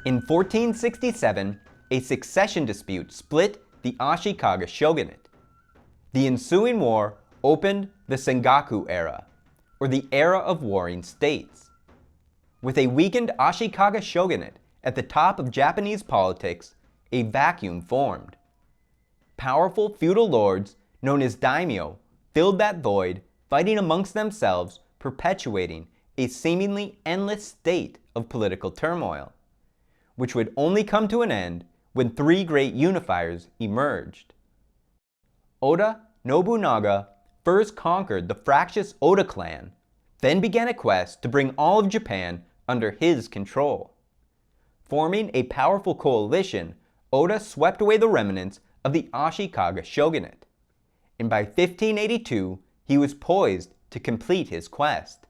In 1467, a succession dispute split the Ashikaga Shogunate. The ensuing war opened the Sengoku era, or the era of warring states. With a weakened Ashikaga Shogunate at the top of Japanese politics, a vacuum formed. Powerful feudal lords, known as daimyo, filled that void, fighting amongst themselves, perpetuating a seemingly endless state of political turmoil, which would only come to an end when three great unifiers emerged. Oda Nobunaga first conquered the fractious Oda clan, then began a quest to bring all of Japan under his control. Forming a powerful coalition, Oda swept away the remnants of the Ashikaga Shogunate, and by 1582 he was poised to complete his quest.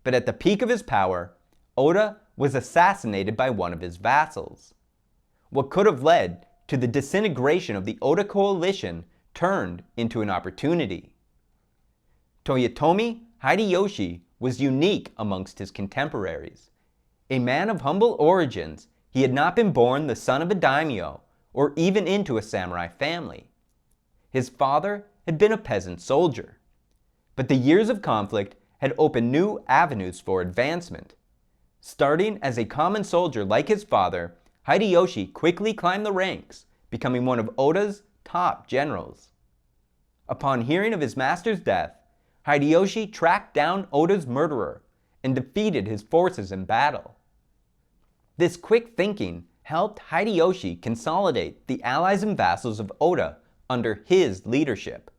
But at the peak of his power, Oda was assassinated by one of his vassals. What could have led to the disintegration of the Oda coalition turned into an opportunity. Toyotomi Hideyoshi was unique amongst his contemporaries. A man of humble origins, he had not been born the son of a daimyo or even into a samurai family. His father had been a peasant soldier. But the years of conflict had opened new avenues for advancement. Starting as a common soldier like his father, Hideyoshi quickly climbed the ranks, becoming one of Oda's top generals. Upon hearing of his master's death, Hideyoshi tracked down Oda's murderer and defeated his forces in battle. This quick thinking helped Hideyoshi consolidate the allies and vassals of Oda under his leadership.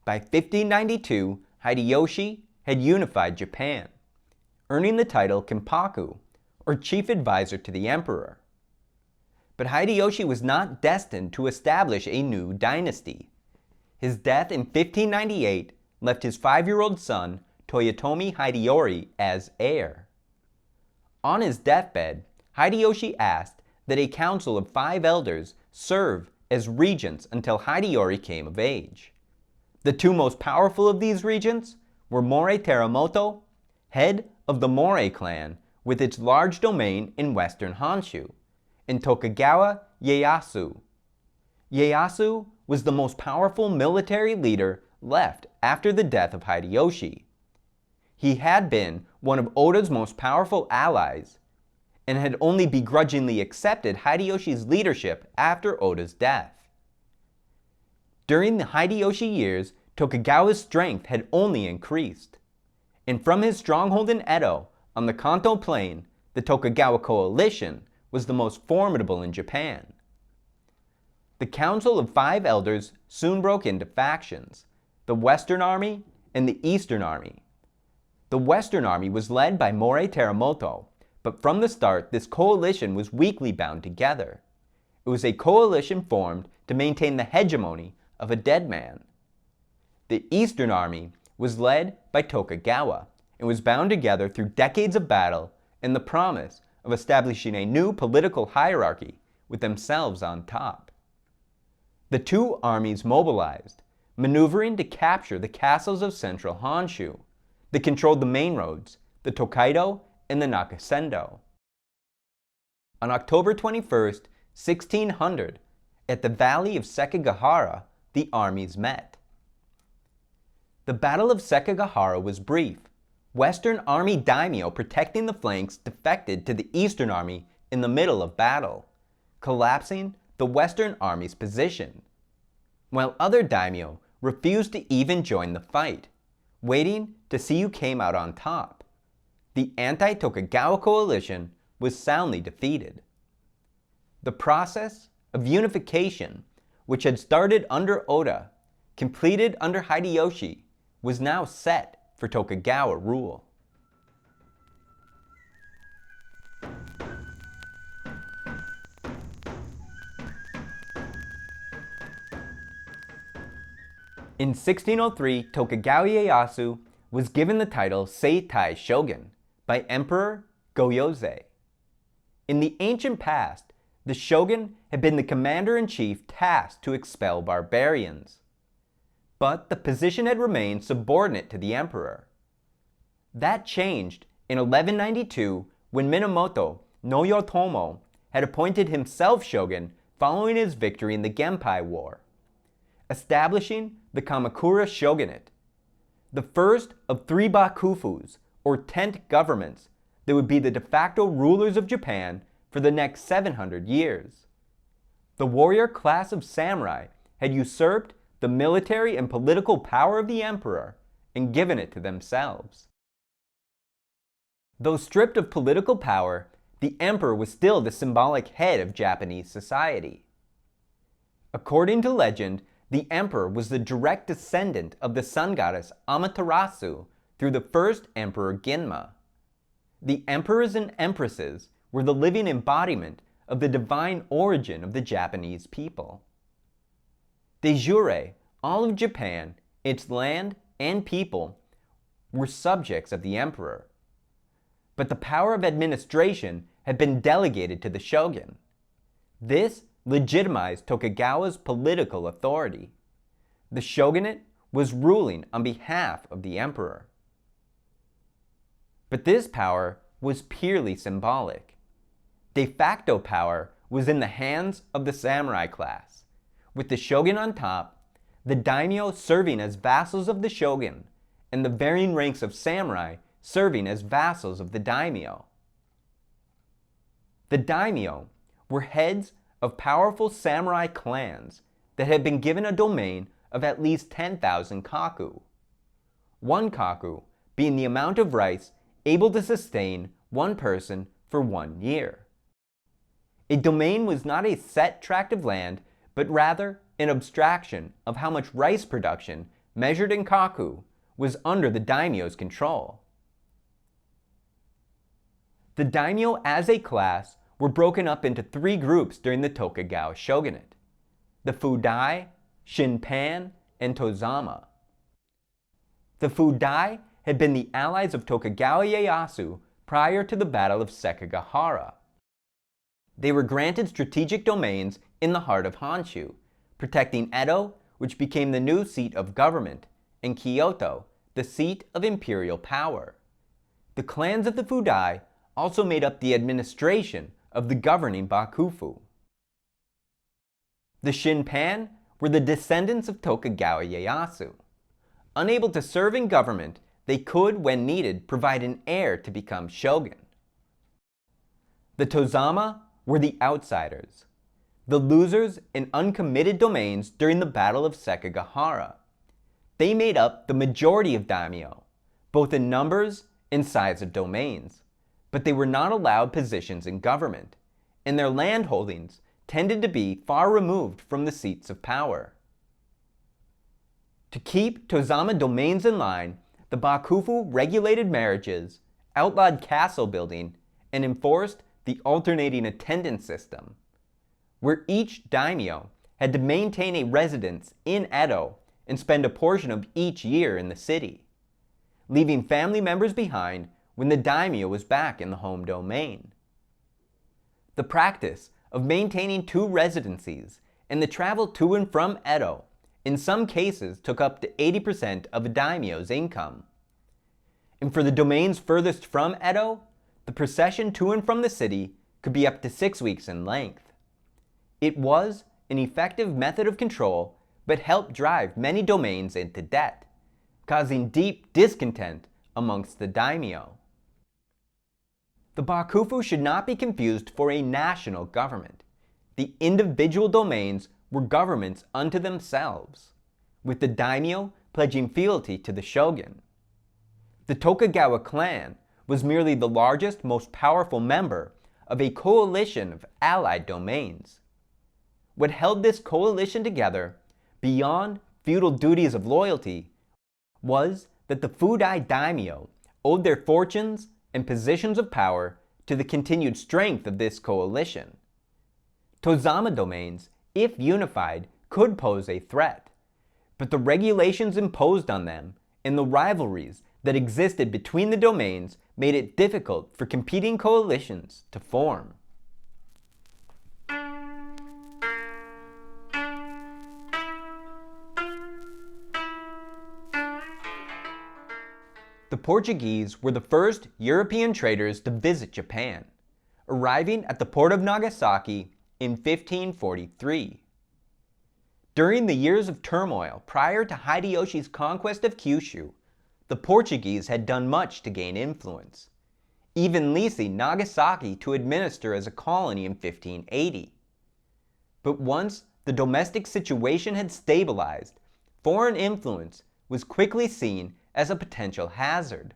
By 1592, Hideyoshi had unified Japan, earning the title Kenpaku, or chief advisor to the emperor. But Hideyoshi was not destined to establish a new dynasty. His death in 1598 left his 5-year-old son, Toyotomi Hideyori, as heir. On his deathbed, Hideyoshi asked that a council of 5 elders serve as regents until Hideyori came of age. The two most powerful of these regents were Morei Teramoto, head of the Morei clan with its large domain in western Honshu, and Tokugawa Ieyasu. Ieyasu was the most powerful military leader left after the death of Hideyoshi. He had been one of Oda's most powerful allies, and had only begrudgingly accepted Hideyoshi's leadership after Oda's death. During the Hideyoshi years, Tokugawa's strength had only increased, and from his stronghold in Edo on the Kanto Plain, the Tokugawa coalition was the most formidable in Japan. The Council of 5 Elders soon broke into factions, the Western Army and the Eastern Army. The Western Army was led by Morei Teramoto, but from the start this coalition was weakly bound together. It was a coalition formed to maintain the hegemony of a dead man. The Eastern Army was led by Tokugawa and was bound together through decades of battle and the promise of establishing a new political hierarchy with themselves on top. The two armies mobilized, maneuvering to capture the castles of central Honshu that controlled the main roads, the Tokaido and the Nakasendo. On October 21st, 1600, at the valley of Sekigahara, the armies met. The Battle of Sekigahara was brief. Western Army daimyo protecting the flanks defected to the Eastern Army in the middle of battle, collapsing the Western Army's position, while other daimyo refused to even join the fight, waiting to see who came out on top. The anti-Tokugawa coalition was soundly defeated. The process of unification, which had started under Oda, completed under Hideyoshi, was now set for Tokugawa rule. In 1603, Tokugawa Ieyasu was given the title Seitai Shogun by Emperor Go-Yozei. In the ancient past, the shogun had been the commander-in-chief tasked to expel barbarians. But the position had remained subordinate to the emperor. That changed in 1192 when Minamoto Noyotomo had appointed himself shogun following his victory in the Genpei War, establishing the Kamakura Shogunate, the first of 3 bakufus, or tent governments, that would be the de facto rulers of Japan for the next 700 years. The warrior class of samurai had usurped the military and political power of the emperor and given it to themselves. Though stripped of political power, the emperor was still the symbolic head of Japanese society. According to legend, the emperor was the direct descendant of the sun goddess Amaterasu through the first emperor Ginma. The emperors and empresses were the living embodiment of the divine origin of the Japanese people. De jure, all of Japan, its land and people, were subjects of the emperor. But the power of administration had been delegated to the shogun. This legitimized Tokugawa's political authority. The shogunate was ruling on behalf of the emperor. But this power was purely symbolic. De facto power was in the hands of the samurai class, with the shogun on top, the daimyo serving as vassals of the shogun, and the varying ranks of samurai serving as vassals of the daimyo. The daimyo were heads of powerful samurai clans that had been given a domain of at least 10,000 kaku. 1 kaku being the amount of rice able to sustain one person for 1 year. A domain was not a set tract of land, but rather an abstraction of how much rice production, measured in kaku, was under the daimyo's control. The daimyo as a class were broken up into 3 groups during the Tokugawa Shogunate: the Fudai, Shinpan, and Tozama. The Fudai had been the allies of Tokugawa Ieyasu prior to the Battle of Sekigahara. They were granted strategic domains in the heart of Honshu, protecting Edo, which became the new seat of government, and Kyoto, the seat of imperial power. The clans of the Fudai also made up the administration of the governing Bakufu. The Shinpan were the descendants of Tokugawa Ieyasu. Unable to serve in government, they could, when needed, provide an heir to become shogun. The Tozama were the outsiders, the losers in uncommitted domains during the Battle of Sekigahara. They made up the majority of daimyo, both in numbers and size of domains, but they were not allowed positions in government, and their land holdings tended to be far removed from the seats of power. To keep Tozama domains in line, the Bakufu regulated marriages, outlawed castle building, and enforced the alternating attendance system, where each daimyo had to maintain a residence in Edo and spend a portion of each year in the city, leaving family members behind when the daimyo was back in the home domain. The practice of maintaining 2 residencies and the travel to and from Edo in some cases took up to 80% of a daimyo's income. And for the domains furthest from Edo, the procession to and from the city could be up to 6 weeks in length. It was an effective method of control, but helped drive many domains into debt, causing deep discontent amongst the daimyo. The Bakufu should not be confused for a national government. The individual domains were governments unto themselves, with the daimyo pledging fealty to the shogun. The Tokugawa clan was merely the largest, most powerful member of a coalition of allied domains. What held this coalition together, beyond feudal duties of loyalty, was that the Fudai daimyo owed their fortunes and positions of power to the continued strength of this coalition. Tozama domains, if unified, could pose a threat, but the regulations imposed on them and the rivalries that existed between the domains made it difficult for competing coalitions to form. The Portuguese were the first European traders to visit Japan. arriving at the port of Nagasaki in 1543. During the years of turmoil prior to Hideyoshi's conquest of Kyushu, the Portuguese had done much to gain influence, even leasing Nagasaki to administer as a colony in 1580. But once the domestic situation had stabilized, foreign influence was quickly seen as a potential hazard.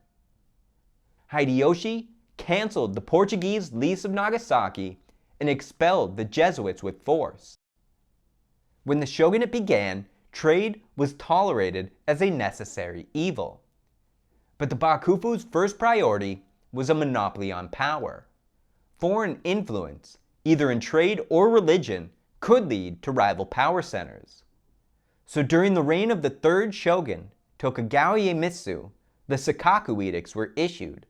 Hideyoshi canceled the Portuguese lease of Nagasaki and expelled the Jesuits with force. When the shogunate began, trade was tolerated as a necessary evil. But the Bakufu's first priority was a monopoly on power. Foreign influence, either in trade or religion, could lead to rival power centers. So during the reign of the third shogun, Tokugawa Iemitsu, the Sakaku edicts were issued,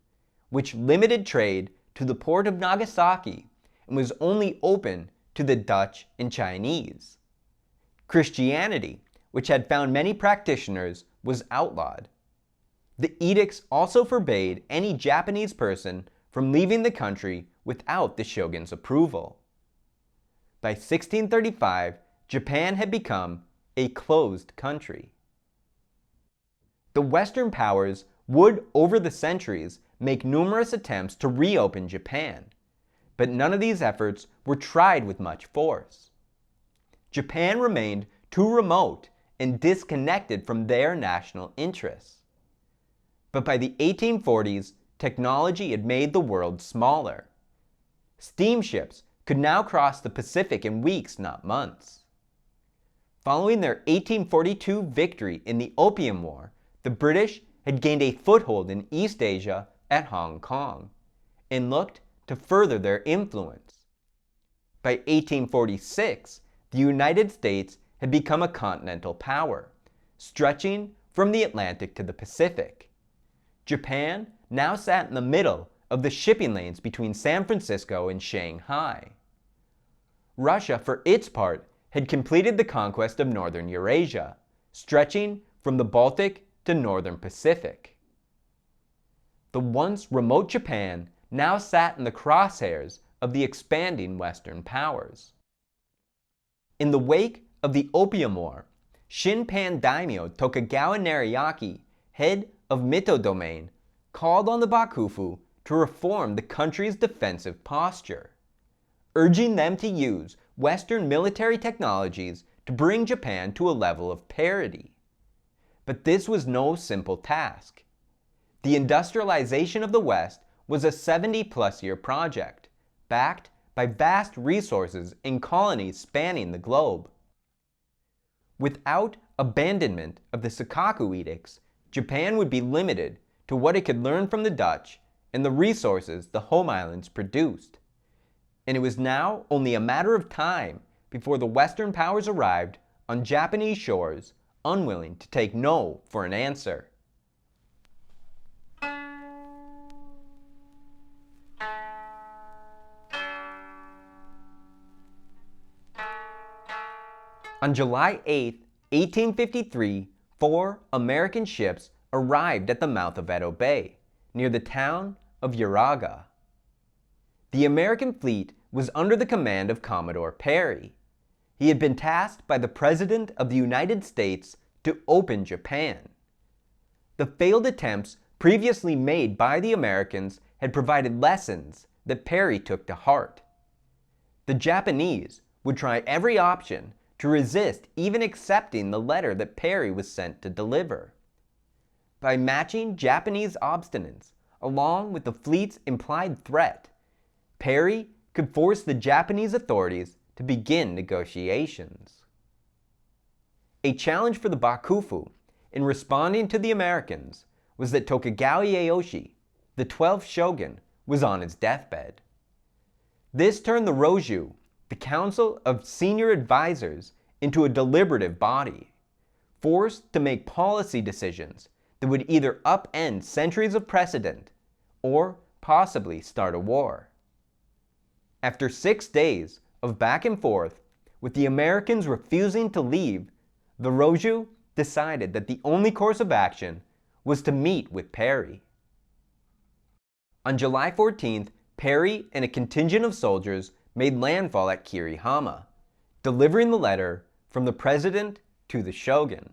which limited trade to the port of Nagasaki and was only open to the Dutch and Chinese. Christianity, which had found many practitioners, was outlawed. The edicts also forbade any Japanese person from leaving the country without the shogun's approval. By 1635, Japan had become a closed country. The Western powers would, over the centuries, make numerous attempts to reopen Japan, but none of these efforts were tried with much force. Japan remained too remote and disconnected from their national interests. But by the 1840s, technology had made the world smaller. Steamships could now cross the Pacific in weeks, not months. Following their 1842 victory in the Opium War, the British had gained a foothold in East Asia at Hong Kong and looked to further their influence. By 1846, the United States had become a continental power, stretching from the Atlantic to the Pacific. Japan now sat in the middle of the shipping lanes between San Francisco and Shanghai. Russia, for its part, had completed the conquest of northern Eurasia, stretching from the Baltic to northern Pacific. The once remote Japan now sat in the crosshairs of the expanding Western powers. In the wake of the Opium War, Shinpan daimyo Tokugawa Nariaki, head of Mito domain, called on the Bakufu to reform the country's defensive posture, urging them to use Western military technologies to bring Japan to a level of parity. But this was no simple task. The industrialization of the West was a 70-plus year project, backed by vast resources in colonies spanning the globe. Without abandonment of the Sakaku edicts, Japan would be limited to what it could learn from the Dutch and the resources the home islands produced. And it was now only a matter of time before the Western powers arrived on Japanese shores, unwilling to take no for an answer. On July 8, 1853, 4 American ships arrived at the mouth of Edo Bay, near the town of Uraga. The American fleet was under the command of Commodore Perry. He had been tasked by the President of the United States to open Japan. The failed attempts previously made by the Americans had provided lessons that Perry took to heart. The Japanese would try every option to resist even accepting the letter that Perry was sent to deliver. By matching Japanese obstinance along with the fleet's implied threat, Perry could force the Japanese authorities to begin negotiations. A challenge for the Bakufu in responding to the Americans was that Tokugawa Ieyoshi, the 12th shogun, was on his deathbed. This turned the Roju, the council of senior advisors, into a deliberative body, forced to make policy decisions that would either upend centuries of precedent or possibly start a war. After 6 days of back and forth, with the Americans refusing to leave, the Roju decided that the only course of action was to meet with Perry. On July 14, Perry and a contingent of soldiers made landfall at Kirihama, delivering the letter from the president to the shogun,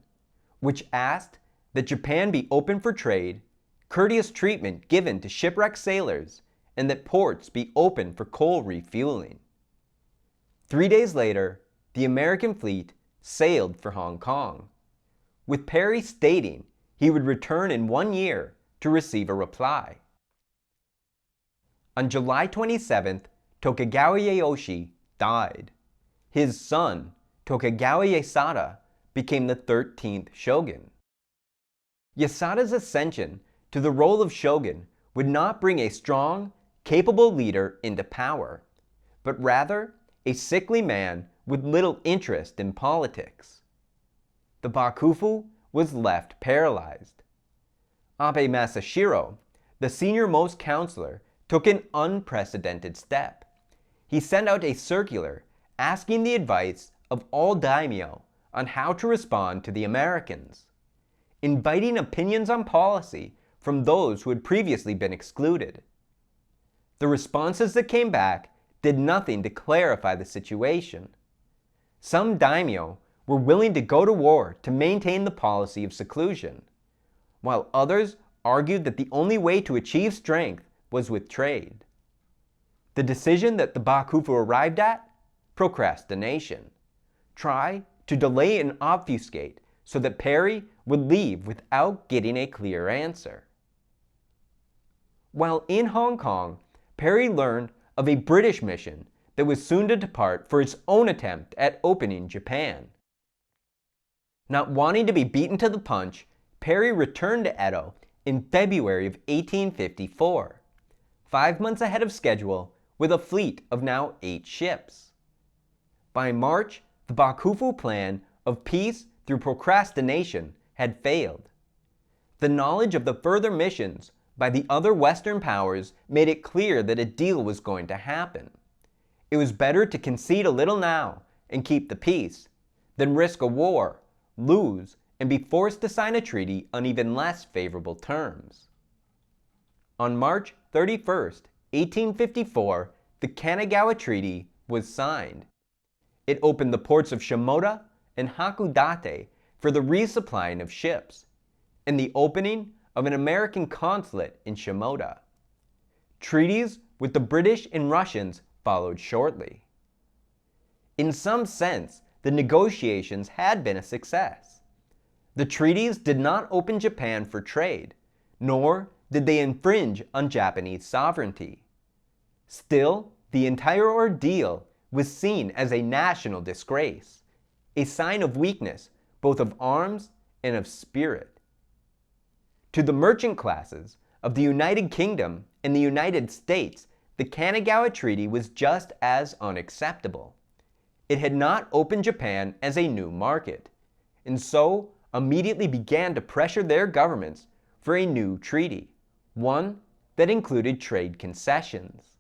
which asked that Japan be open for trade, courteous treatment given to shipwrecked sailors, and that ports be open for coal refueling. 3 days later, the American fleet sailed for Hong Kong, with Perry stating he would return in 1 year to receive a reply. On July 27th, Tokugawa Ieyoshi died. His son, Tokugawa Ieyasu, became the 13th shogun. Ieyasu's ascension to the role of shogun would not bring a strong, capable leader into power, but rather a sickly man with little interest in politics. The bakufu was left paralyzed. Abe Masashiro, the senior-most counselor, took an unprecedented step. He sent out a circular asking the advice of all daimyo on how to respond to the Americans, inviting opinions on policy from those who had previously been excluded. The responses that came back did nothing to clarify the situation. Some daimyo were willing to go to war to maintain the policy of seclusion, while others argued that the only way to achieve strength was with trade. The decision that the bakufu arrived at? Procrastination. Try to delay and obfuscate so that Perry would leave without getting a clear answer. While in Hong Kong, Perry learned of a British mission that was soon to depart for its own attempt at opening Japan. Not wanting to be beaten to the punch, Perry returned to Edo in February of 1854, 5 months ahead of schedule, with a fleet of now 8 ships. By March, the bakufu plan of peace through procrastination had failed. The knowledge of the further missions by the other Western powers made it clear that a deal was going to happen. It was better to concede a little now and keep the peace than risk a war, lose, and be forced to sign a treaty on even less favorable terms. On March 31st, 1854, the Kanagawa Treaty was signed. It opened the ports of Shimoda and Hakodate for the resupplying of ships, and the opening of an American consulate in Shimoda. Treaties with the British and Russians followed shortly. In some sense, the negotiations had been a success. The treaties did not open Japan for trade, nor did they infringe on Japanese sovereignty. Still, the entire ordeal was seen as a national disgrace, a sign of weakness both of arms and of spirit. To the merchant classes of the United Kingdom and the United States, the Kanagawa Treaty was just as unacceptable. It had not opened Japan as a new market, and so immediately began to pressure their governments for a new treaty, one that included trade concessions.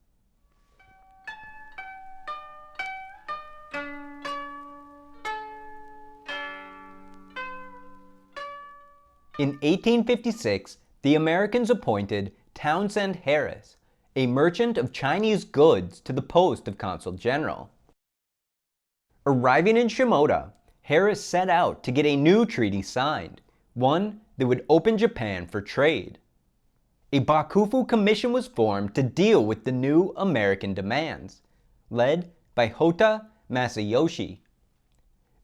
In 1856, the Americans appointed Townsend Harris, a merchant of Chinese goods, to the post of consul general. Arriving in Shimoda, Harris set out to get a new treaty signed, one that would open Japan for trade. A Bakufu commission was formed to deal with the new American demands, led by Hotta Masayoshi.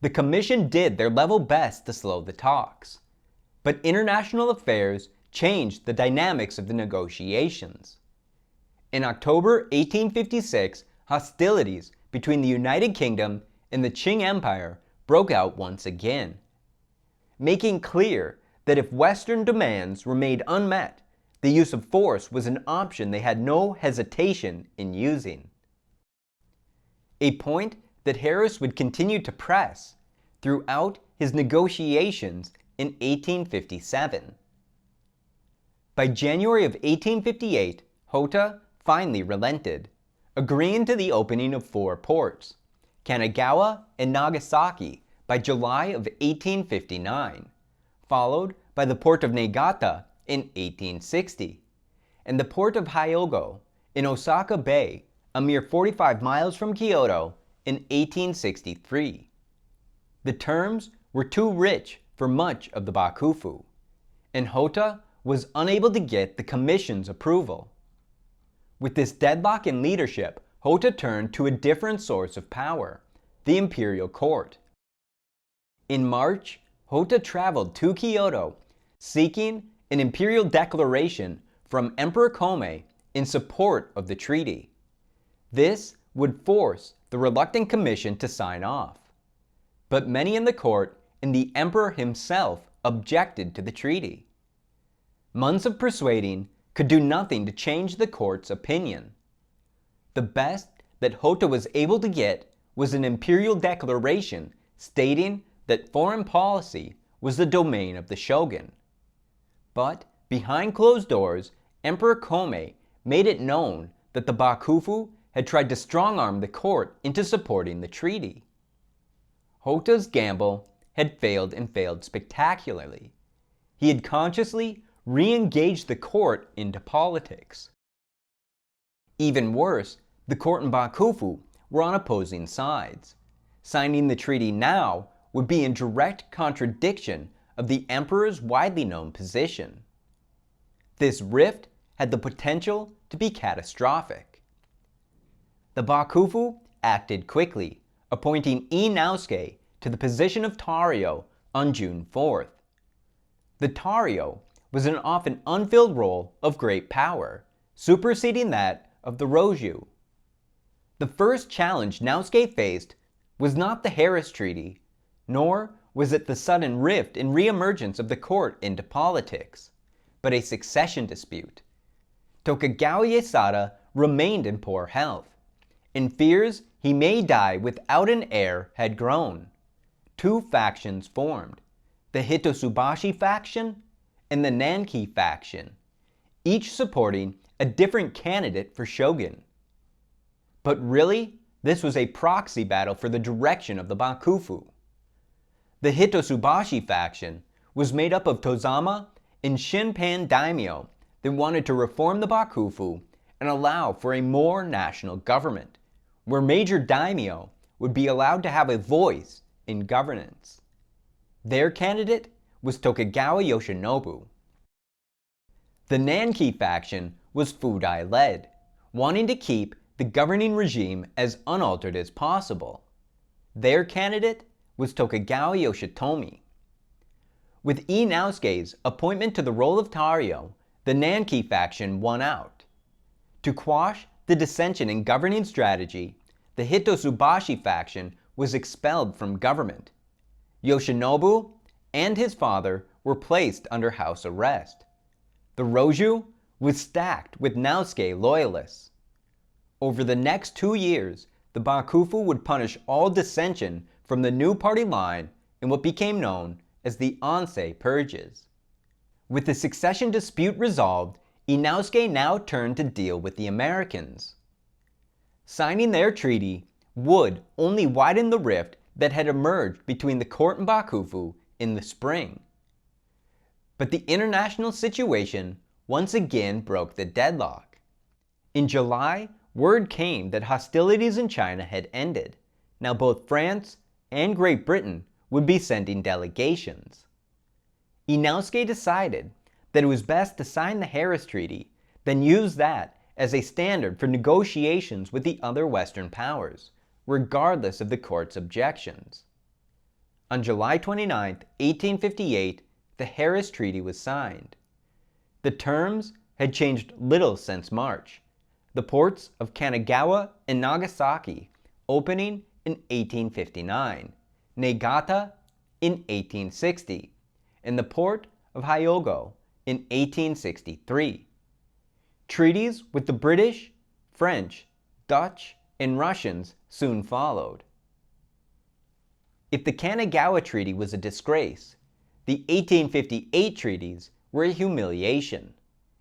The commission did their level best to slow the talks, but international affairs changed the dynamics of the negotiations. In October 1856, hostilities between the United Kingdom and the Qing Empire broke out once again, making clear that if Western demands remained unmet, the use of force was an option they had no hesitation in using. A point that Harris would continue to press throughout his negotiations in 1857. By January of 1858, Hotta finally relented, agreeing to the opening of 4 ports, Kanagawa and Nagasaki, by July of 1859, followed by the port of Niigata in 1860, and the port of Hyogo in Osaka Bay, a mere 45 miles from Kyoto, in 1863. The terms were too rich for much of the bakufu, and Hotta was unable to get the commission's approval. With this deadlock in leadership, Hotta turned to a different source of power, the imperial court. In March, Hotta traveled to Kyoto, seeking an imperial declaration from Emperor Komei in support of the treaty. This would force the reluctant commission to sign off. But many in the court and the emperor himself objected to the treaty. Months of persuading could do nothing to change the court's opinion. The best that Hotta was able to get was an imperial declaration stating that foreign policy was the domain of the shogun. But behind closed doors, Emperor Komei made it known that the bakufu had tried to strong-arm the court into supporting the treaty. Hotta's gamble had failed and failed spectacularly. He had consciously re-engaged the court into politics. Even worse, the court and bakufu were on opposing sides. Signing the treaty now would be in direct contradiction of the emperor's widely known position. This rift had the potential to be catastrophic. The bakufu acted quickly, appointing Inosuke to the position of Tario on June 4th. The Tario was an often unfilled role of great power, superseding that of the Roju. The first challenge Naosuke faced was not the Harris Treaty, nor was it the sudden rift and re-emergence of the court into politics, but a succession dispute. Tokugawa Ieyasu remained in poor health, and fears he may die without an heir had grown. Two factions formed, the Hitotsubashi faction and the Nanki faction, each supporting a different candidate for shogun. But really, this was a proxy battle for the direction of the bakufu. The Hitotsubashi faction was made up of Tozama and Shinpan daimyo that wanted to reform the bakufu and allow for a more national government, where major daimyo would be allowed to have a voice in governance. Their candidate was Tokugawa Yoshinobu. The Nanki faction was Fudai-led, wanting to keep the governing regime as unaltered as possible. Their candidate was Tokugawa Yoshitomi. With Inosuke's appointment to the role of Tario, the Nanki faction won out. To quash the dissension in governing strategy, the Hitotsubashi faction was expelled from government. Yoshinobu and his father were placed under house arrest. The Roju was stacked with Naosuke loyalists. Over the next 2 years, the bakufu would punish all dissension from the new party line in what became known as the Ansei Purges. With the succession dispute resolved, Inosuke now turned to deal with the Americans. Signing their treaty would only widen the rift that had emerged between the court and bakufu in the spring. But the international situation once again broke the deadlock. In July, word came that hostilities in China had ended. Now both France and Great Britain would be sending delegations. Inosuke decided that it was best to sign the Harris Treaty, then use that as a standard for negotiations with the other Western powers, regardless of the court's objections. On July 29, 1858, the Harris Treaty was signed. The terms had changed little since March, the ports of Kanagawa and Nagasaki opening in 1859, Niigata in 1860, and the port of Hyogo in 1863. Treaties with the British, French, Dutch, and Russians soon followed. If the Kanagawa Treaty was a disgrace, the 1858 treaties were a humiliation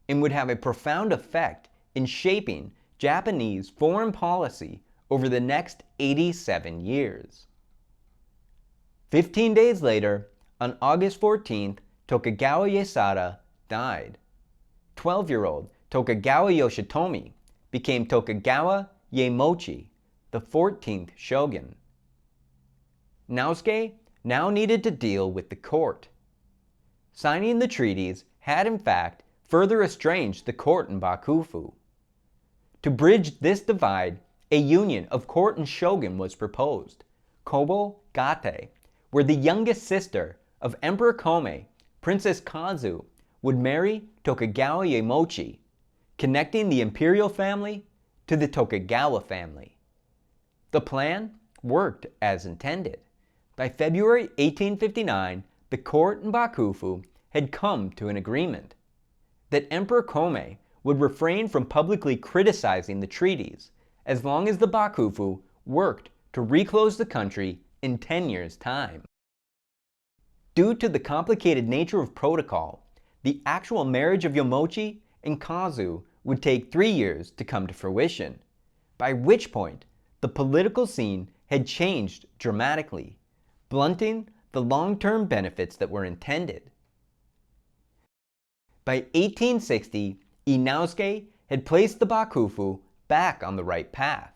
and would have a profound effect in shaping Japanese foreign policy over the next 87 years. 15 days later, on August 14th, Tokugawa Ieyasu died. 12-year-old Tokugawa Yoshitomi became Tokugawa Iemochi, the 14th shogun. Naosuke now needed to deal with the court. Signing the treaties had in fact further estranged the court and bakufu. To bridge this divide, a union of court and shogun was proposed, Kobo Gate, where the youngest sister of Emperor Kome, Princess Kazu, would marry Tokugawa Iemochi, connecting the imperial family to the Tokugawa family. The plan worked as intended. By February 1859, the court and bakufu had come to an agreement that Emperor Kome would refrain from publicly criticizing the treaties as long as the bakufu worked to reclose the country in 10 years' time. Due to the complicated nature of protocol, the actual marriage of Iemochi and Kazu would take 3 years to come to fruition, by which point the political scene had changed dramatically, blunting the long-term benefits that were intended. By 1860, Naosuke had placed the bakufu back on the right path.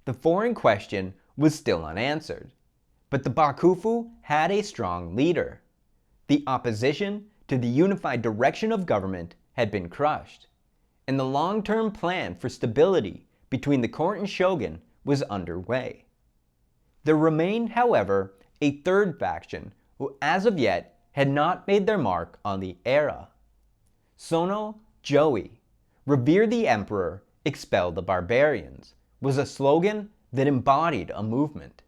The foreign question was still unanswered, but the bakufu had a strong leader. The opposition to the unified direction of government had been crushed, and the long-term plan for stability between the court and shogun was underway. There remained, however, a third faction who as of yet had not made their mark on the era. Sono Joei, revere the emperor, expel the barbarians, was a slogan that embodied a movement.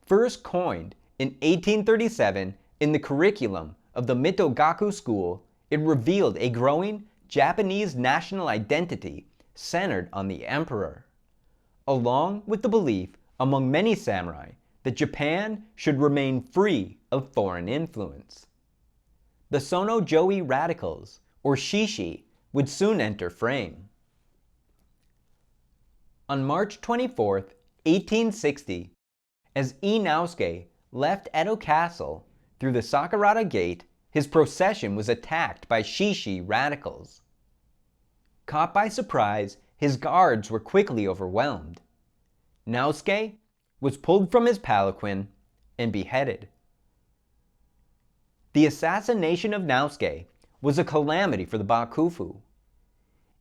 First coined in 1837 in the curriculum of the Mitogaku school, it revealed a growing Japanese national identity centered on the emperor, along with the belief among many samurai that Japan should remain free of foreign influence. The Sono Joei radicals, or shishi, would soon enter frame. On March 24, 1860, as Naosuke left Edo Castle through the Sakurada Gate, his procession was attacked by shishi radicals. Caught by surprise, his guards were quickly overwhelmed. Naosuke was pulled from his palanquin and beheaded. The assassination of Naosuke was a calamity for the bakufu.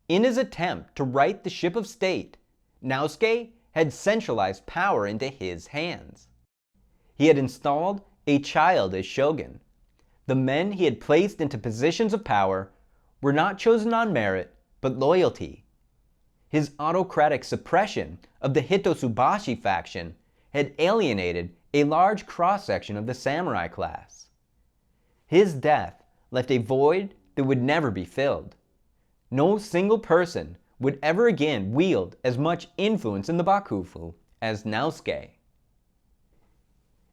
In his attempt to right the ship of state, Naosuke had centralized power into his hands. He had installed a child as shogun. The men he had placed into positions of power were not chosen on merit, but loyalty. His autocratic suppression of the Hitotsubashi faction had alienated a large cross-section of the samurai class. His death left a void that would never be filled. No single person would ever again wield as much influence in the bakufu as Naosuke.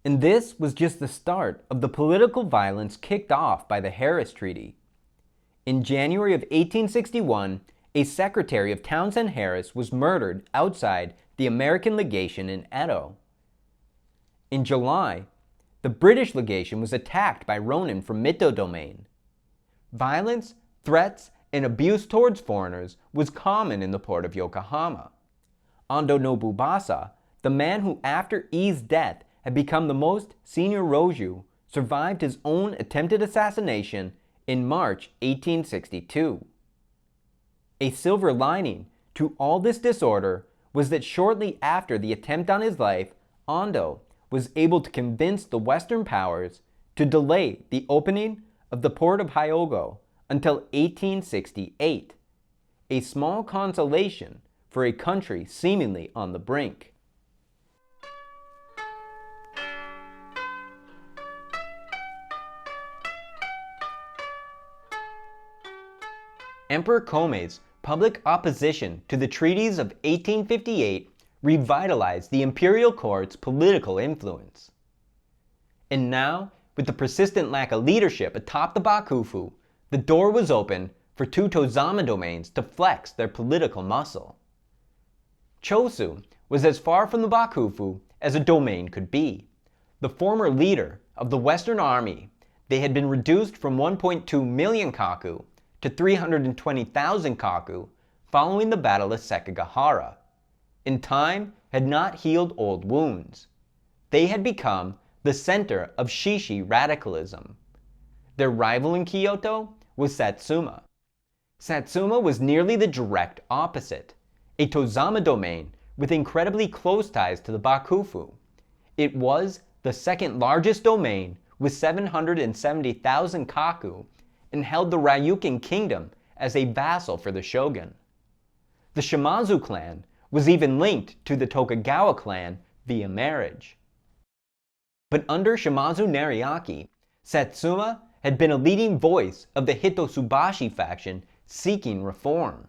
And this was just the start of the political violence kicked off by the Harris Treaty. In January of 1861, a secretary of Townsend Harris was murdered outside the American legation in Edo. In July, the British legation was attacked by Ronin from Mito Domain. Violence, threats, and abuse towards foreigners was common in the port of Yokohama. Ando Nobubasa, the man who after I's death had become the most senior Roju, survived his own attempted assassination in March 1862. A silver lining to all this disorder was that shortly after the attempt on his life, Ando was able to convince the Western powers to delay the opening of the port of Hyogo until 1868, a small consolation for a country seemingly on the brink. Emperor Kome's public opposition to the treaties of 1858 revitalized the imperial court's political influence. And now, with the persistent lack of leadership atop the bakufu, the door was open for two Tozama domains to flex their political muscle. Chosu was as far from the bakufu as a domain could be. The former leader of the Western Army, they had been reduced from 1.2 million kaku to 320,000 kaku following the Battle of Sekigahara, and time had not healed old wounds. They had become the center of Shishi radicalism. Their rival in Kyoto was Satsuma. Satsuma was nearly the direct opposite, a Tozama domain with incredibly close ties to the Bakufu. It was the second largest domain with 770,000 kaku and held the Ryukin kingdom as a vassal for the shogun. The Shimazu clan was even linked to the Tokugawa clan via marriage. But under Shimazu Nariaki, Satsuma had been a leading voice of the Hitotsubashi faction seeking reform.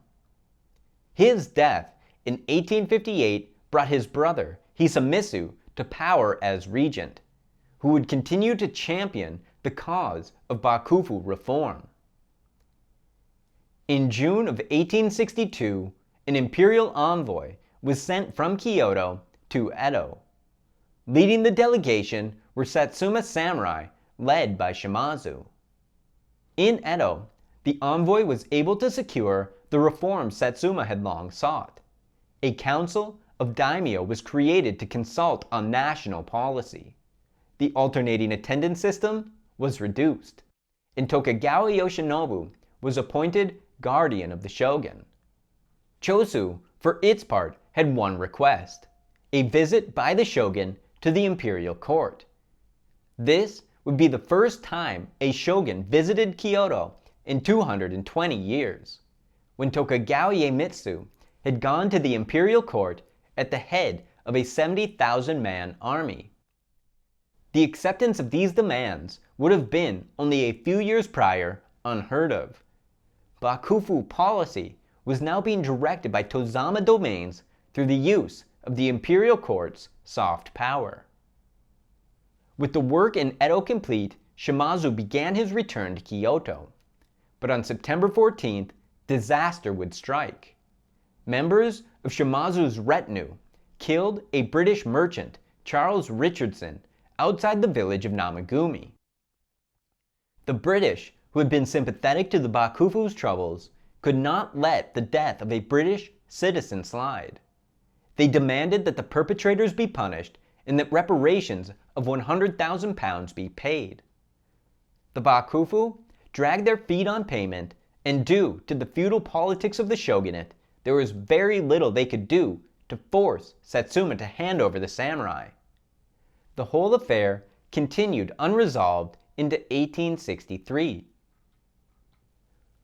His death in 1858 brought his brother Hisamitsu to power as regent, who would continue to champion the cause of Bakufu reform. In June of 1862, an imperial envoy was sent from Kyoto to Edo. Leading the delegation were Satsuma samurai led by Shimazu. In Edo, the envoy was able to secure the reforms Satsuma had long sought. A council of daimyo was created to consult on national policy. The alternating attendance system was reduced, and Tokugawa Yoshinobu was appointed guardian of the shogun. Chosu, for its part, had one request: a visit by the shogun to the imperial court. This would be the first time a shogun visited Kyoto in 220 years, when Tokugawa Iemitsu had gone to the imperial court at the head of a 70,000-man army. The acceptance of these demands would have been, only a few years prior, unheard of. Bakufu policy was now being directed by Tozama domains through the use of the imperial court's soft power. With the work in Edo complete, Shimazu began his return to Kyoto. But on September 14th, disaster would strike. Members of Shimazu's retinue killed a British merchant, Charles Richardson, outside the village of Namagumi. The British, who had been sympathetic to the Bakufu's troubles, could not let the death of a British citizen slide. They demanded that the perpetrators be punished and that reparations of 100,000 pounds be paid. The Bakufu dragged their feet on payment, and due to the feudal politics of the shogunate, there was very little they could do to force Satsuma to hand over the samurai. The whole affair continued unresolved into 1863.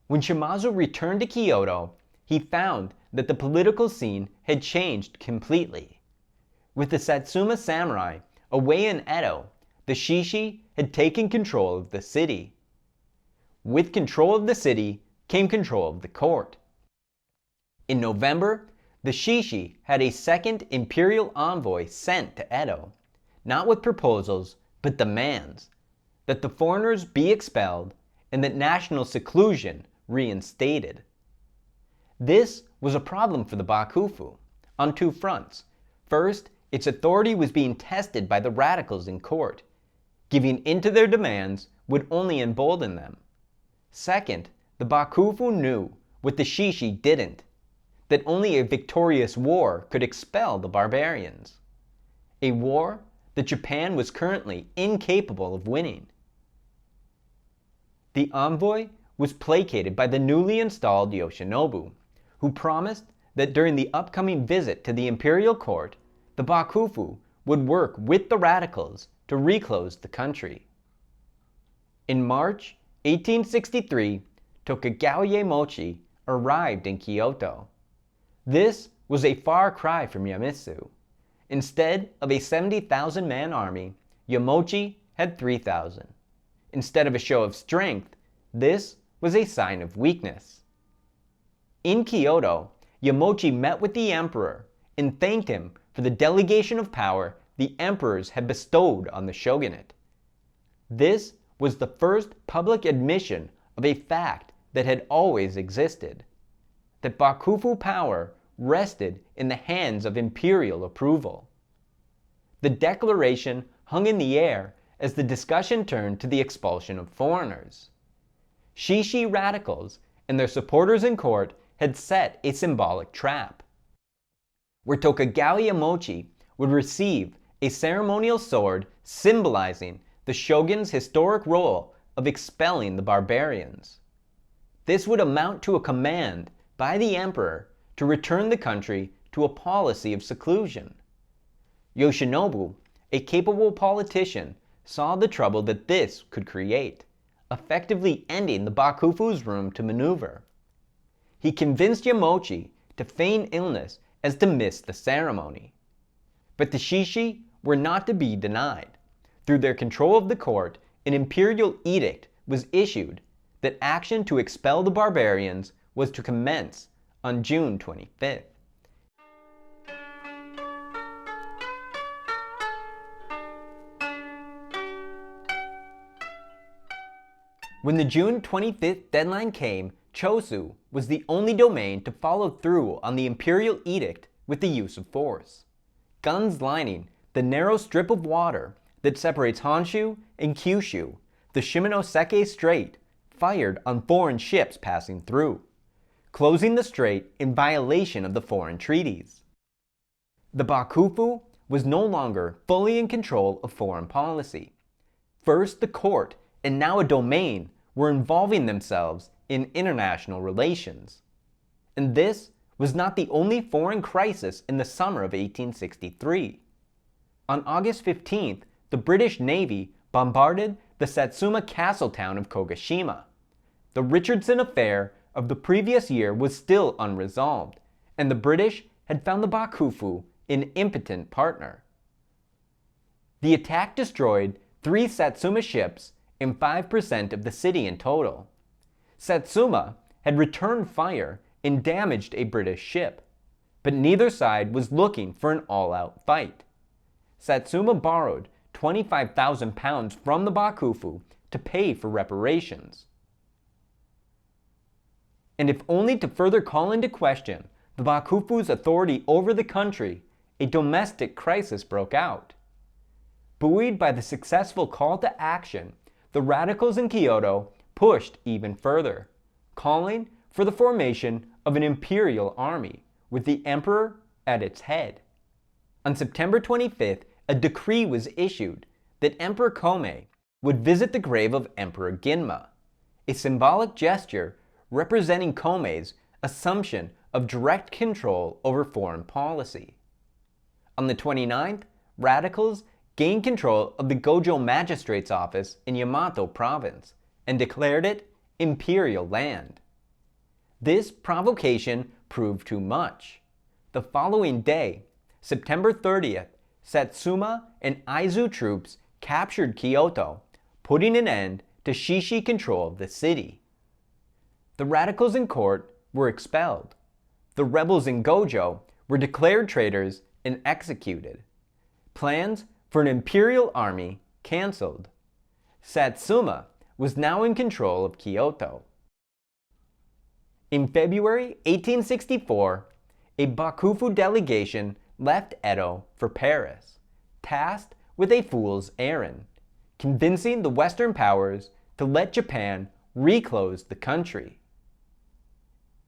When Shimazu returned to Kyoto, he found that the political scene had changed completely. With the Satsuma samurai away in Edo, the Shishi had taken control of the city. With control of the city came control of the court. In November, the Shishi had a second imperial envoy sent to Edo, not with proposals, but demands that the foreigners be expelled and that national seclusion reinstated. This was a problem for the Bakufu on two fronts. First, its authority was being tested by the radicals in court. Giving in to their demands would only embolden them. Second, the Bakufu knew what the Shishi didn't, that only a victorious war could expel the barbarians. A war that Japan was currently incapable of winning. The envoy was placated by the newly installed Yoshinobu, who promised that during the upcoming visit to the imperial court, the Bakufu would work with the radicals to reclose the country. In March 1863, Tokugawa Iemochi arrived in Kyoto. This was a far cry from Iemitsu. Instead of a 70,000-man army, Iemochi had 3,000. Instead of a show of strength, this was a sign of weakness. In Kyoto, Iemochi met with the emperor and thanked him for the delegation of power the emperors had bestowed on the shogunate. This was the first public admission of a fact that had always existed, that Bakufu power rested in the hands of imperial approval. The declaration hung in the air as the discussion turned to the expulsion of foreigners. Shishi radicals and their supporters in court had set a symbolic trap, where Tokugawa Ieyasu would receive a ceremonial sword symbolizing the shogun's historic role of expelling the barbarians. This would amount to a command by the emperor to return the country to a policy of seclusion. Yoshinobu, a capable politician, saw the trouble that this could create, effectively ending the bakufu's room to maneuver. He convinced Ieyasu to feign illness as to miss the ceremony. But the Shishi were not to be denied. Through their control of the court, an imperial edict was issued that action to expel the barbarians was to commence on June 25th. When the June 25th deadline came, Chosu was the only domain to follow through on the imperial edict with the use of force. Guns lining the narrow strip of water that separates Honshu and Kyushu, the Shimonoseki Strait, fired on foreign ships passing through, closing the strait in violation of the foreign treaties. The bakufu was no longer fully in control of foreign policy. First the court, and now a domain, were involving themselves in international relations. And this was not the only foreign crisis in the summer of 1863. On August 15th, the British Navy bombarded the Satsuma castle town of Kogashima. The Richardson affair of the previous year was still unresolved, and the British had found the bakufu an impotent partner. The attack destroyed 3 Satsuma ships and 5% of the city in total. Satsuma had returned fire and damaged a British ship, but neither side was looking for an all-out fight. Satsuma borrowed 25,000 pounds from the bakufu to pay for reparations. And if only to further call into question the bakufu's authority over the country, a domestic crisis broke out. Buoyed by the successful call to action, the radicals in Kyoto pushed even further, calling for the formation of an imperial army with the emperor at its head. On September 25th, a decree was issued that Emperor Komei would visit the grave of Emperor Ginma, a symbolic gesture representing Komei's assumption of direct control over foreign policy. On the 29th, radicals gained control of the Gojo Magistrate's office in Yamato province and declared it imperial land. This provocation proved too much. The following day, September 30th, Satsuma and Aizu troops captured Kyoto, putting an end to Shishi control of the city. The radicals in court were expelled. The rebels in Gojo were declared traitors and executed. Plans for an imperial army cancelled. Satsuma was now in control of Kyoto. In February 1864, a bakufu delegation left Edo for Paris, tasked with a fool's errand, convincing the Western powers to let Japan reclose the country.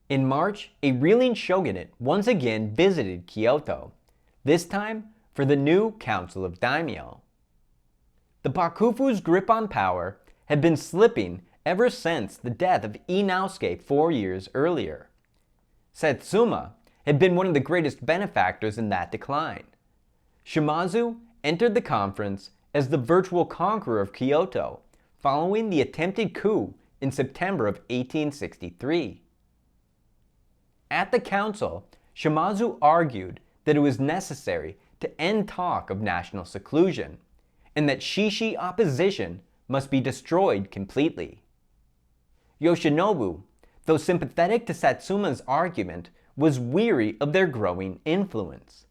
In March, a reeling shogunate once again visited Kyoto, this time for the new Council of Daimyo. The bakufu's grip on power had been slipping ever since the death of Ii Naosuke 4 years earlier. Satsuma had been one of the greatest benefactors in that decline. Shimazu entered the conference as the virtual conqueror of Kyoto, following the attempted coup in September of 1863. At the council, Shimazu argued that it was necessary to end talk of national seclusion, and that Shishi opposition must be destroyed completely. Yoshinobu, though sympathetic to Satsuma's argument, was weary of their growing influence.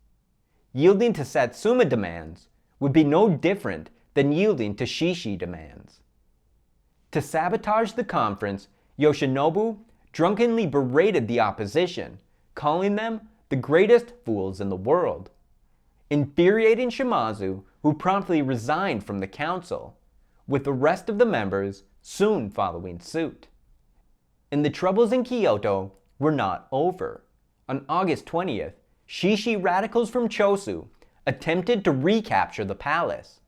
Yielding to Satsuma demands would be no different than yielding to Shishi demands. To sabotage the conference, Yoshinobu drunkenly berated the opposition, calling them the greatest fools in the world, infuriating Shimazu, who promptly resigned from the council, with the rest of the members soon following suit. And the troubles in Kyoto were not over. On August 20th, Shishi radicals from Chosu attempted to recapture the palace,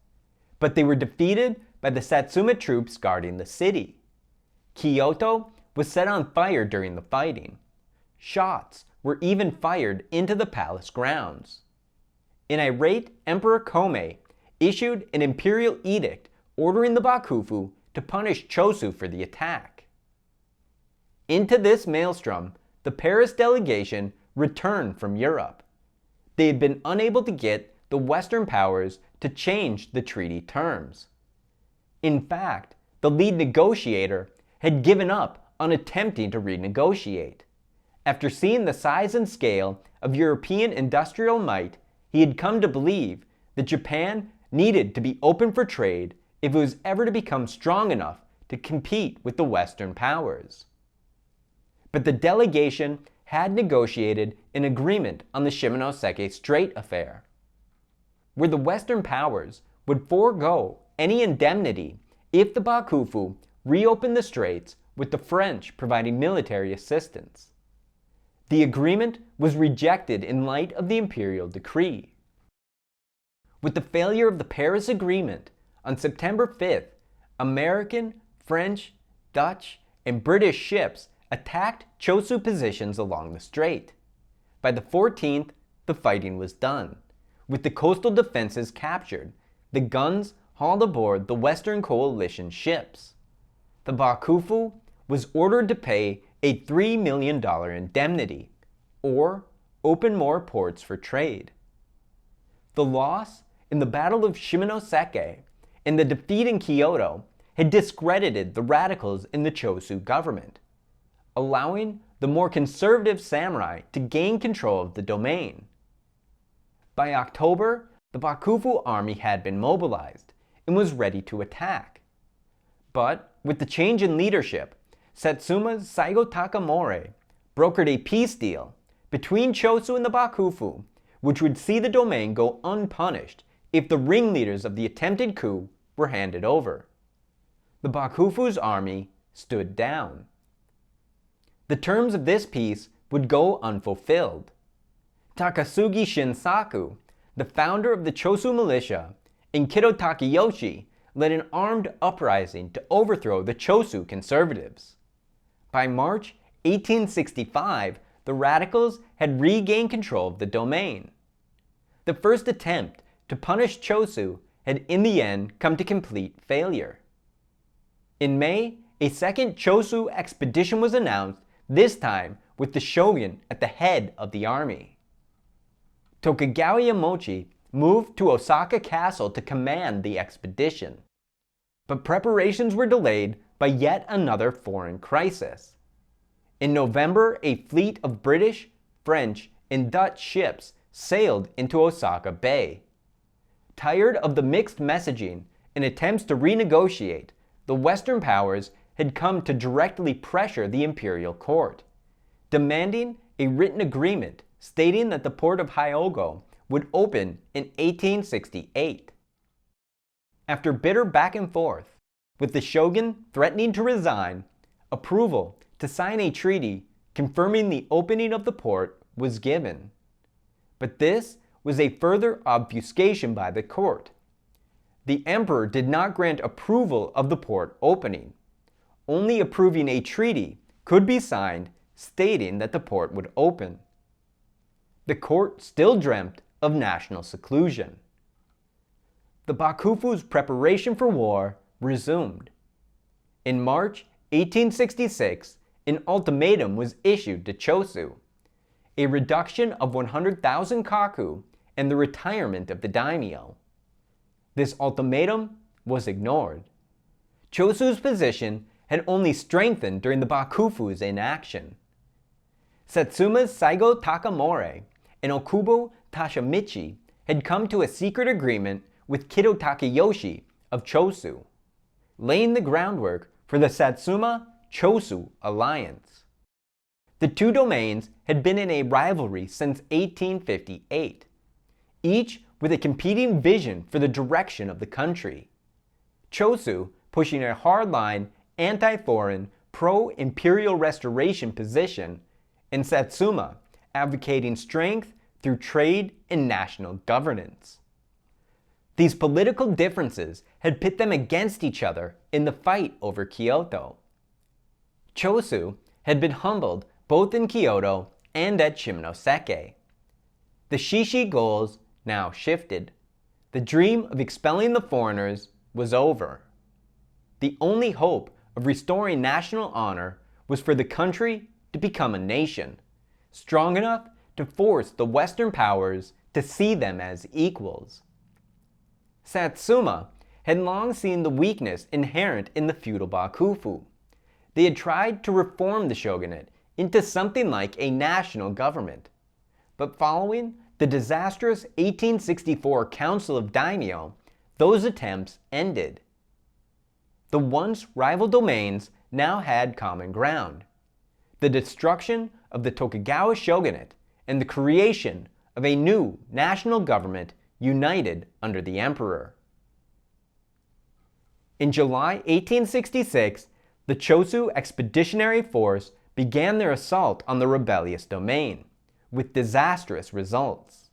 but they were defeated by the Satsuma troops guarding the city. Kyoto was set on fire during the fighting. Shots were even fired into the palace grounds. An irate Emperor Komei issued an imperial edict ordering the Bakufu to punish Chosu for the attack. Into this maelstrom, the Paris delegation returned from Europe. They had been unable to get the Western powers to change the treaty terms. In fact, the lead negotiator had given up on attempting to renegotiate. After seeing the size and scale of European industrial might, he had come to believe that Japan needed to be open for trade if it was ever to become strong enough to compete with the Western powers. But the delegation had negotiated an agreement on the Shimonoseki Strait affair, where the Western powers would forego any indemnity if the Bakufu reopened the straits with the French providing military assistance. The agreement was rejected in light of the imperial decree. With the failure of the Paris Agreement, on September 5th, American, French, Dutch, and British ships attacked Chosu positions along the strait. By the 14th, the fighting was done, with the coastal defenses captured, the guns hauled aboard the Western Coalition ships. The Bakufu was ordered to pay a $3 million indemnity, or open more ports for trade. The loss in the Battle of Shimonoseki and the defeat in Kyoto had discredited the radicals in the Chosu government, allowing the more conservative samurai to gain control of the domain. By October, the Bakufu army had been mobilized and was ready to attack. But with the change in leadership, Satsuma's Saigo Takamori brokered a peace deal between Chosu and the Bakufu, which would see the domain go unpunished if the ringleaders of the attempted coup were handed over. The Bakufu's army stood down. The terms of this peace would go unfulfilled. Takasugi Shinsaku, the founder of the Chosu militia, and Kido Takeyoshi led an armed uprising to overthrow the Chosu conservatives. By March 1865, the radicals had regained control of the domain. The first attempt to punish Chosu had in the end come to complete failure. In May, a second Chosu expedition was announced, this time with the shogun at the head of the army. Tokugawa Ieyasu moved to Osaka Castle to command the expedition. But preparations were delayed by yet another foreign crisis. In November, a fleet of British, French, and Dutch ships sailed into Osaka Bay. Tired of the mixed messaging and attempts to renegotiate, the Western powers had come to directly pressure the imperial court, demanding a written agreement stating that the port of Hyogo would open in 1868. After bitter back and forth, with the shogun threatening to resign, approval to sign a treaty confirming the opening of the port was given. But this was a further obfuscation by the court. The emperor did not grant approval of the port opening. Only approving a treaty could be signed stating that the port would open. The court still dreamt of national seclusion. The Bakufu's preparation for war resumed. In March 1866, an ultimatum was issued to Chosu, a reduction of 100,000 kaku and the retirement of the daimyo. This ultimatum was ignored. Chosu's position had only strengthened during the Bakufu's inaction. Satsuma's Saigo Takamori and Okubo Tashamichi had come to a secret agreement with Kido Takeyoshi of Chosu, laying the groundwork for the Satsuma-Chosu alliance. The two domains had been in a rivalry since 1858, each with a competing vision for the direction of the country. Chosu pushing a hardline, anti-foreign, pro-imperial restoration position, and Satsuma advocating strength through trade and national governance. These political differences had pit them against each other in the fight over Kyoto. Chosu had been humbled both in Kyoto and at Shimonoseki. The Shishi goals now shifted. The dream of expelling the foreigners was over. The only hope of restoring national honor was for the country to become a nation, strong enough to force the Western powers to see them as equals. Satsuma had long seen the weakness inherent in the feudal bakufu. They had tried to reform the shogunate into something like a national government. But following the disastrous 1864 Council of Daimyo, those attempts ended. The once rival domains now had common ground: the destruction of the Tokugawa Shogunate and the creation of a new national government united under the emperor. In July 1866, the Chosu Expeditionary Force began their assault on the rebellious domain, with disastrous results.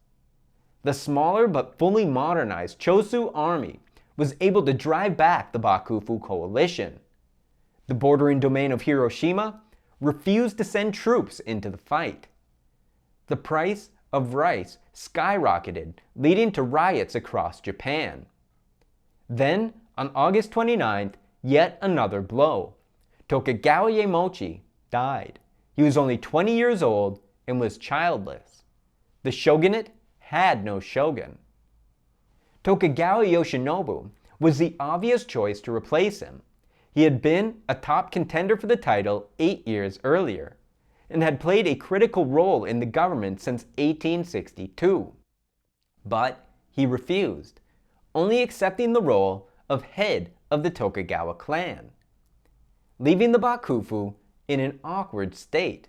The smaller but fully modernized Chosu army was able to drive back the Bakufu coalition. The bordering domain of Hiroshima refused to send troops into the fight. The price of rice skyrocketed, leading to riots across Japan. Then, on August 29th, yet another blow. Tokugawa Iemochi died. He was only 20 years old and was childless. The shogunate had no shogun. Tokugawa Yoshinobu was the obvious choice to replace him. He had been a top contender for the title 8 years earlier, and had played a critical role in the government since 1862. But he refused, only accepting the role of head of the Tokugawa clan, leaving the Bakufu in an awkward state.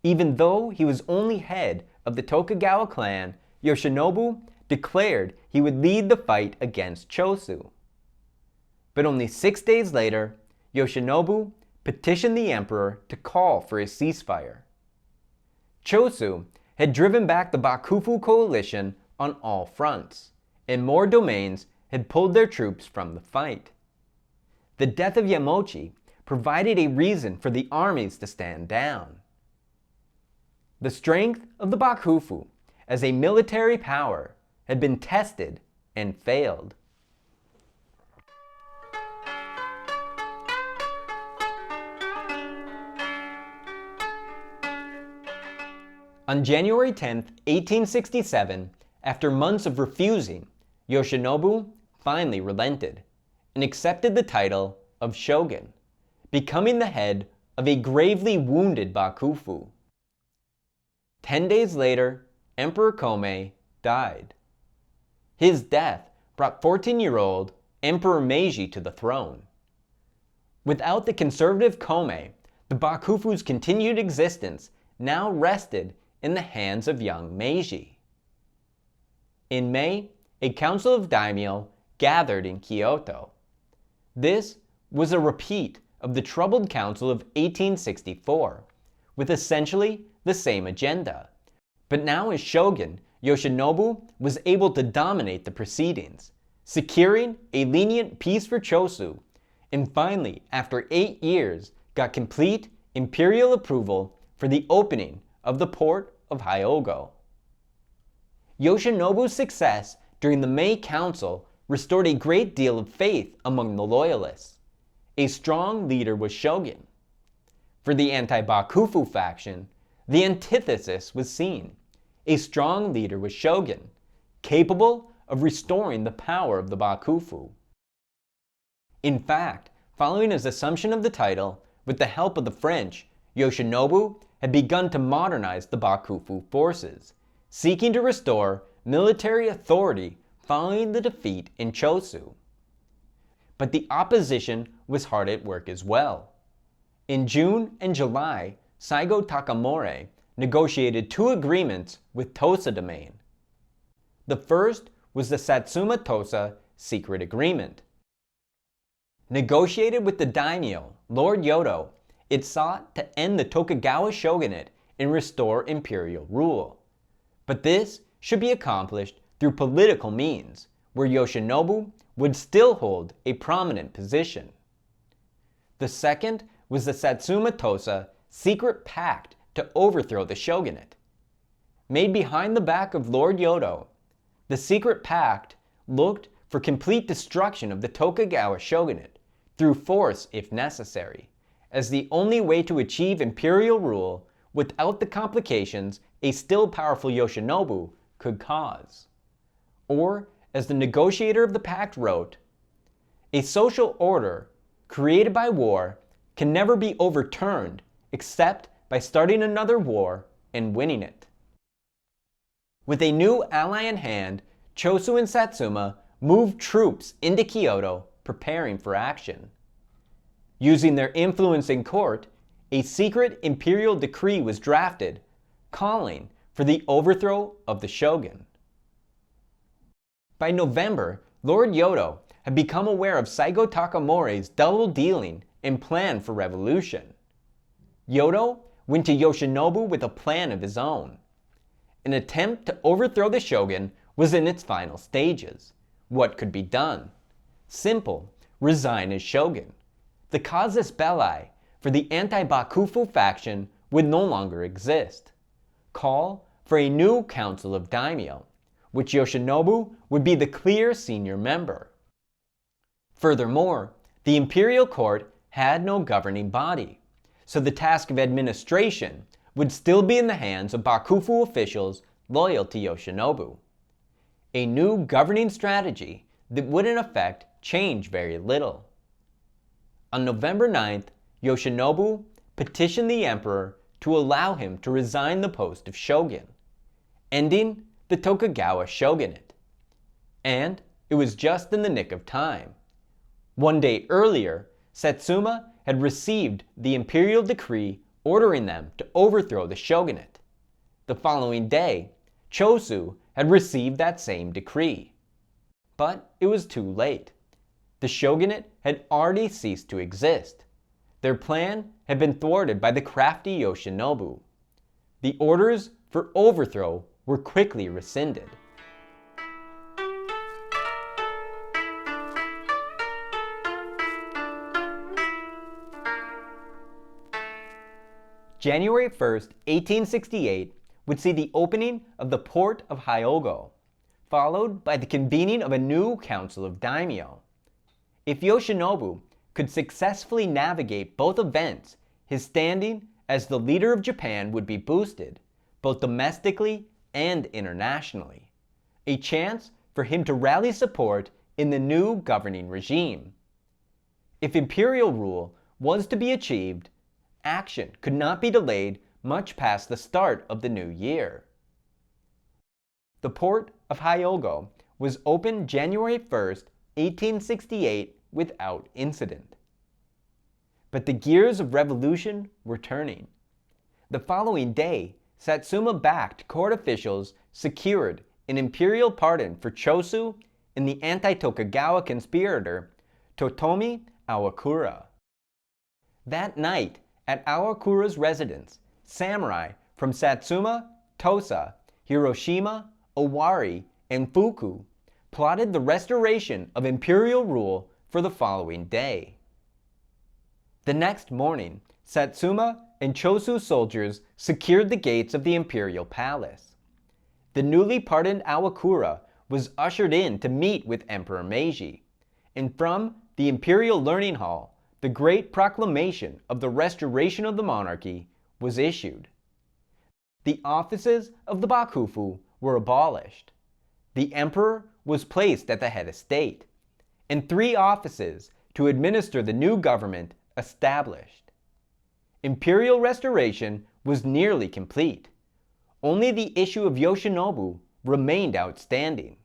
Even though he was only head of the Tokugawa clan, Yoshinobu declared he would lead the fight against Chosu. But only 6 days later, Yoshinobu petitioned the emperor to call for a ceasefire. Chosu had driven back the Bakufu coalition on all fronts, and more domains had pulled their troops from the fight. The death of Iemochi provided a reason for the armies to stand down. The strength of the Bakufu as a military power had been tested and failed. On January 10, 1867, after months of refusing, Yoshinobu finally relented and accepted the title of shogun, becoming the head of a gravely wounded Bakufu. 10 days later, Emperor Komei died. His death brought 14-year-old Emperor Meiji to the throne. Without the conservative Komei, the Bakufu's continued existence now rested in the hands of young Meiji. In May, a council of daimyo gathered in Kyoto. This was a repeat of the troubled council of 1864, with essentially the same agenda. But now as shogun, Yoshinobu was able to dominate the proceedings, securing a lenient peace for Chosu, and finally, after 8 years, got complete imperial approval for the opening of the port of Hyogo. Yoshinobu's success during the May Council restored a great deal of faith among the loyalists. A strong leader was shogun. For the anti-bakufu faction, the antithesis was seen. A strong leader was shogun, capable of restoring the power of the bakufu. In fact, following his assumption of the title, with the help of the French, Yoshinobu had begun to modernize the Bakufu forces, seeking to restore military authority following the defeat in Chosu. But the opposition was hard at work as well. In June and July, Saigo Takamori negotiated 2 agreements with Tosa domain. The first was the Satsuma-Tosa Secret Agreement. Negotiated with the daimyo, Lord Yodo, It sought to end the Tokugawa Shogunate and restore imperial rule. But this should be accomplished through political means, where Yoshinobu would still hold a prominent position. The second was the Satsuma-Tosa secret pact to overthrow the shogunate. Made behind the back of Lord Yodo, the secret pact looked for complete destruction of the Tokugawa shogunate through force if necessary, as the only way to achieve imperial rule without the complications a still powerful Yoshinobu could cause. Or, as the negotiator of the pact wrote, "A social order created by war can never be overturned except by starting another war and winning it." With a new ally in hand, Chosu and Satsuma moved troops into Kyoto, preparing for action. Using their influence in court, a secret imperial decree was drafted, calling for the overthrow of the shogun. By November, Lord Yodo had become aware of Saigo Takamori's double-dealing and plan for revolution. Yodo went to Yoshinobu with a plan of his own. An attempt to overthrow the shogun was in its final stages. What could be done? Simple: resign as shogun. The casus belli for the anti-bakufu faction would no longer exist. Call for a new council of daimyo, which Yoshinobu would be the clear senior member. Furthermore, the imperial court had no governing body, so the task of administration would still be in the hands of bakufu officials loyal to Yoshinobu. A new governing strategy that would in effect change very little. On November 9th, Yoshinobu petitioned the emperor to allow him to resign the post of shogun, ending the Tokugawa shogunate. And it was just in the nick of time. One day earlier, Satsuma had received the imperial decree ordering them to overthrow the shogunate. The following day, Chosu had received that same decree. But it was too late. The shogunate had already ceased to exist. Their plan had been thwarted by the crafty Yoshinobu. The orders for overthrow were quickly rescinded. January 1st, 1868 would see the opening of the port of Hyogo, followed by the convening of a new council of daimyo. If Yoshinobu could successfully navigate both events, his standing as the leader of Japan would be boosted, both domestically and internationally. A chance for him to rally support in the new governing regime. If imperial rule was to be achieved, action could not be delayed much past the start of the new year. The port of Hyogo was opened January 1st, 1868 without incident. But the gears of revolution were turning. The following day, Satsuma-backed court officials secured an imperial pardon for Chosu and the anti-Tokugawa conspirator Totomi Awakura. That night, at Awakura's residence, samurai from Satsuma, Tosa, Hiroshima, Owari, and Fuku plotted the restoration of imperial rule for the following day. The next morning, Satsuma and Chosu soldiers secured the gates of the imperial palace. The newly pardoned Awakura was ushered in to meet with Emperor Meiji, and from the Imperial Learning Hall, the great proclamation of the restoration of the monarchy was issued. The offices of the bakufu were abolished. The emperor was placed at the head of state, and 3 offices to administer the new government established. Imperial restoration was nearly complete. Only the issue of Yoshinobu remained outstanding.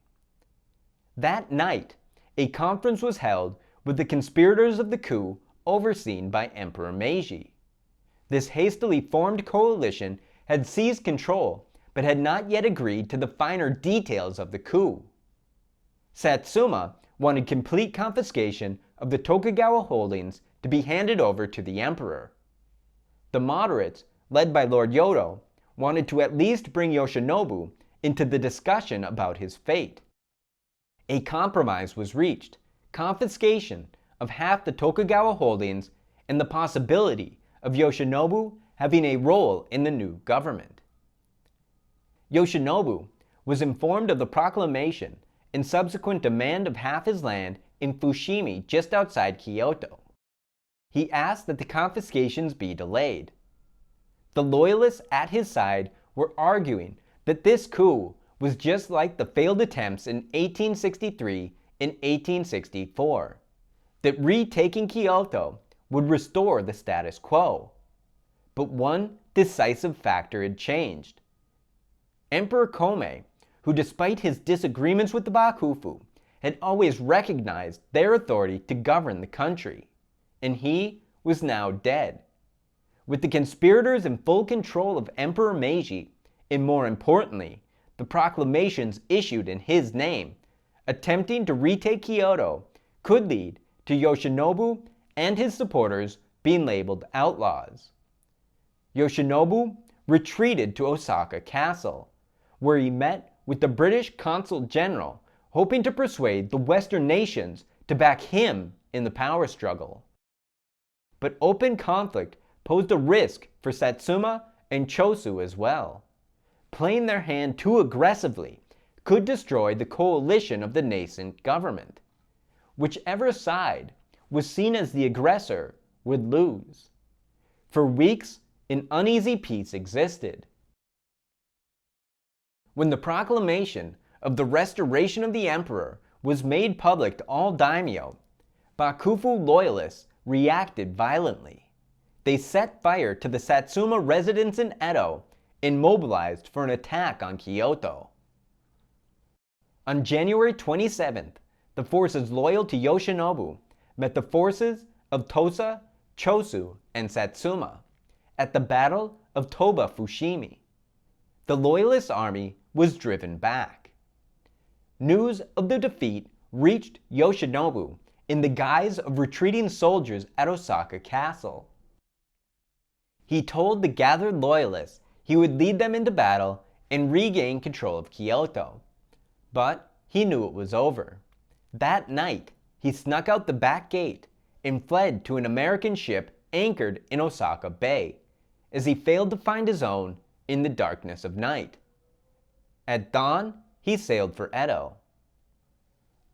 That night, a conference was held with the conspirators of the coup overseen by Emperor Meiji. This hastily formed coalition had seized control, but had not yet agreed to the finer details of the coup. Satsuma wanted complete confiscation of the Tokugawa holdings to be handed over to the emperor. The moderates, led by Lord Yodo, wanted to at least bring Yoshinobu into the discussion about his fate. A compromise was reached: confiscation of half the Tokugawa holdings and the possibility of Yoshinobu having a role in the new government. Yoshinobu was informed of the proclamation and subsequent demand of half his land in Fushimi just outside Kyoto. He asked that the confiscations be delayed. The loyalists at his side were arguing that this coup was just like the failed attempts in 1863 and 1864, that retaking Kyoto would restore the status quo. But one decisive factor had changed. Emperor Komei, who despite his disagreements with the Bakufu, had always recognized their authority to govern the country, and he was now dead. With the conspirators in full control of Emperor Meiji, and more importantly, the proclamations issued in his name, attempting to retake Kyoto could lead to Yoshinobu and his supporters being labeled outlaws. Yoshinobu retreated to Osaka Castle, where he met with the British Consul General, hoping to persuade the Western nations to back him in the power struggle. But open conflict posed a risk for Satsuma and Chosu as well. Playing their hand too aggressively could destroy the coalition of the nascent government. Whichever side was seen as the aggressor would lose. For weeks, an uneasy peace existed. When the proclamation of the restoration of the emperor was made public to all daimyo, Bakufu loyalists reacted violently. They set fire to the Satsuma residence in Edo and mobilized for an attack on Kyoto. On January 27th, the forces loyal to Yoshinobu met the forces of Tosa, Chosu, and Satsuma at the Battle of Toba Fushimi. The loyalist army was driven back. News of the defeat reached Yoshinobu in the guise of retreating soldiers at Osaka Castle. He told the gathered loyalists he would lead them into battle and regain control of Kyoto. But he knew it was over. That night, he snuck out the back gate and fled to an American ship anchored in Osaka Bay, as he failed to find his own in the darkness of night. At dawn, he sailed for Edo.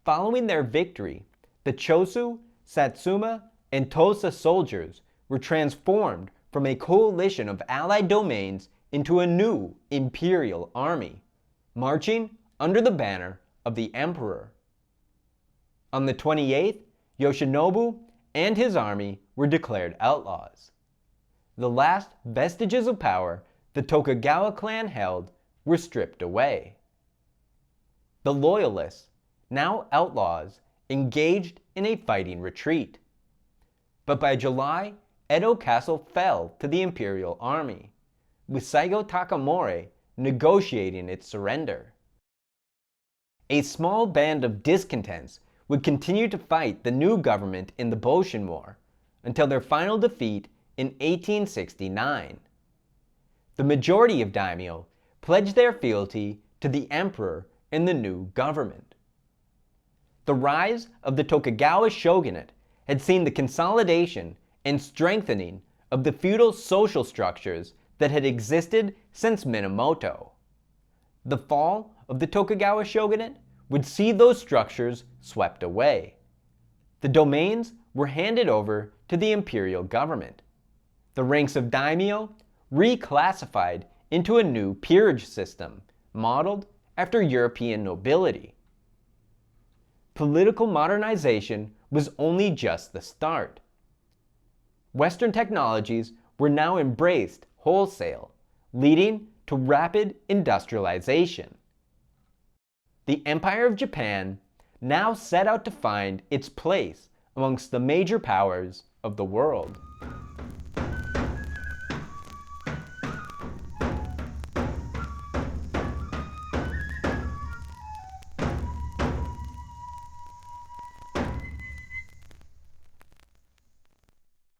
Following their victory, the Chosu, Satsuma, and Tosa soldiers were transformed from a coalition of allied domains into a new imperial army, marching under the banner of the emperor. On the 28th, Yoshinobu and his army were declared outlaws. The last vestiges of power the Tokugawa clan held were stripped away. The loyalists, now outlaws, engaged in a fighting retreat. But by July, Edo Castle fell to the imperial army, with Saigo Takamori negotiating its surrender. A small band of discontents would continue to fight the new government in the Boshin War until their final defeat in 1869. The majority of daimyo pledged their fealty to the emperor and the new government. The rise of the Tokugawa Shogunate had seen the consolidation and strengthening of the feudal social structures that had existed since Minamoto. The fall of the Tokugawa Shogunate would see those structures swept away. The domains were handed over to the imperial government. The ranks of daimyo reclassified into a new peerage system, modeled after European nobility. Political modernization was only just the start. Western technologies were now embraced wholesale, leading to rapid industrialization. The Empire of Japan now set out to find its place amongst the major powers of the world.